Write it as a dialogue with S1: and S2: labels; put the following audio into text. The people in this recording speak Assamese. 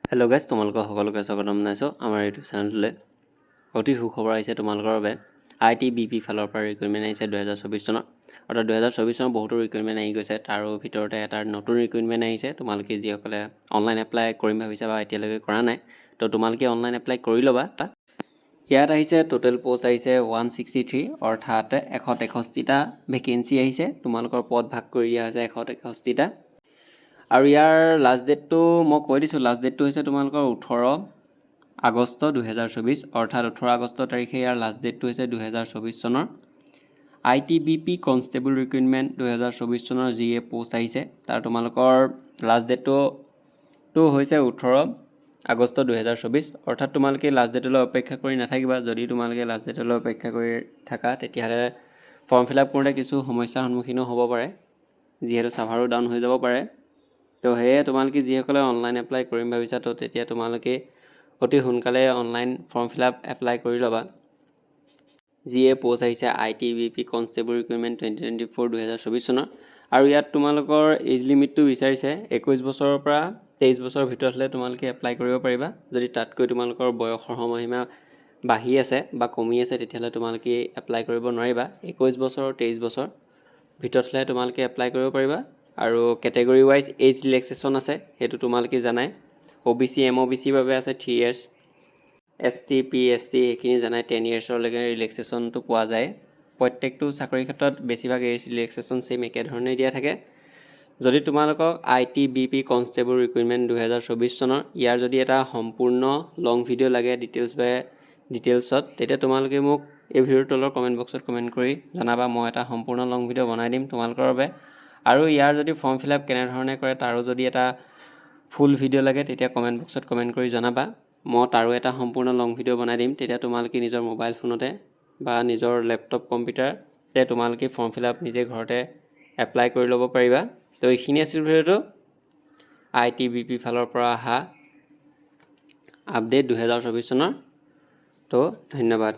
S1: হেল্ল' গাইজ, তোমালোকক সকলোকে স্বাগতম জনাইছোঁ আমাৰ ইউটিউব চেনেলটোলৈ। অতি সুখবৰ আহিছে তোমালোকৰ বাবে। ITBP ফালৰ পৰা ৰিকুইৰমেণ্ট আহিছে 2024 চনৰ। অৰ্থাৎ 2024 চনৰ বহুতো ৰিকুইৰমেণ্ট আহি গৈছে, তাৰো ভিতৰতে এটা নতুন ৰিকুইৰমেণ্ট আহিছে। তোমালোকে যিসকলে অনলাইন এপ্লাই কৰিম ভাবিছা বা এতিয়ালৈকে কৰা নাই, তো তোমালোকে অনলাইন এপ্লাই কৰি ল'বা। ইয়াত আহিছে টোটেল পষ্ট আহিছে 163, অৰ্থাৎ 163টা ভেকেঞ্চি আহিছে। তোমালোকৰ পদ ভাগ কৰি দিয়া হৈছে 163টা। আৰু ইয়াৰ লাষ্ট ডেটটো মই কৈ দিছোঁ, লাষ্ট ডেটটো হৈছে তোমালোকৰ 18 আগষ্ট 2024, অৰ্থাৎ 18 আগষ্ট তাৰিখে ইয়াৰ লাষ্ট ডেটটো হৈছে 2024 চনৰ। ITBP কনষ্টেবল ৰিকুইৰমেণ্ট 2024 চনৰ যি পষ্ট আহিছে, তাৰ তোমালোকৰ লাষ্ট ডেটটো হৈছে 18 আগষ্ট 2024, অৰ্থাৎ তোমালোকে লাষ্ট ডেটলৈ অপেক্ষা কৰি নাথাকিবা। যদি তোমালোকে লাষ্ট ডেটলৈ অপেক্ষা কৰি থাকা, তেতিয়াহ'লে ফৰ্ম ফিল আপ কৰোঁতে কিছু সমস্যাৰ সন্মুখীনো হ'ব পাৰে, যিহেতু ছাৰ্ভাৰো ডাউন হৈ যাব পাৰে। তো সেয়ে তোমালোকে যিসকলে অনলাইন এপ্লাই কৰিম ভাবিছা, তো তেতিয়া তোমালোকে অতি সোনকালে online form fill up apply কৰি ল'বা। যিয়ে পষ্ট আহিছে ITBP কনষ্টেবল ৰিকুইৰমেণ্ট 2024 2024 চনৰ। আৰু ইয়াত তোমালোকৰ এজ লিমিটটো বিচাৰিছে 21 বছৰৰ পৰা 23 বছৰৰ ভিতৰত হ'লে তোমালোকে এপ্লাই কৰিব পাৰিবা। যদি তাতকৈ তোমালোকৰ বয়সৰ সময়সীমা বাঢ়ি আছে বা কমি আছে, তেতিয়াহ'লে তোমালোকে এপ্লাই কৰিব নোৱাৰিবা। 21 বছৰ আৰু 23 বছৰ ভিতৰত হ'লে তোমালোকে এপ্লাই কৰিব পাৰিবা। আৰু কেটেগৰী ৱাইজ এজ ৰিলেক্সেশ্যন আছে, সেইটো তোমালোকে জানাই। OBC MOBCৰ বাবে আছে 3 years, ST PST সেইখিনি জানাই 10 yearsলৈকে ৰিলেক্সেশ্যনটো পোৱা যায়। প্ৰত্যেকটো চাকৰিৰ ক্ষেত্ৰত বেছিভাগ এজ ৰিলেক্সেশ্যন চেম একেধৰণে দিয়া থাকে। যদি তোমালোকক ITBP কনষ্টেবল ৰিকুইৰমেণ্ট 2024 চনৰ ইয়াৰ যদি এটা সম্পূৰ্ণ লং ভিডিঅ' লাগে ডিটেইলছত, তেতিয়া তোমালোকে মোক এই ভিডিঅ'ৰ তলৰ কমেণ্ট বক্সত কমেণ্ট কৰি জনাবা। মই এটা সম্পূৰ্ণ লং ভিডিঅ' বনাই দিম তোমালোকৰ বাবে। আৰু ইয়াৰ যদি ফৰ্ম ফিল আপ কেনেধৰণে কৰে তাৰো যদি এটা ফুল ভিডিঅ' লাগে, তেতিয়া কমেণ্ট বক্সত কমেণ্ট কৰি জনাবা। মই তাৰো এটা সম্পূৰ্ণ লং ভিডিঅ' বনাই দিম। তেতিয়া তোমালোকে নিজৰ মোবাইল ফোনতে বা নিজৰ লেপটপ কম্পিউটাৰতে তোমালোকে ফৰ্ম ফিল আপ নিজে ঘৰতে এপ্লাই কৰি ল'ব পাৰিবা। তো এইখিনি আছিল ভিডিঅ'টো, ITBP ফালৰ পৰা অহা আপডেট 2024 চনৰ। তো ধন্যবাদ।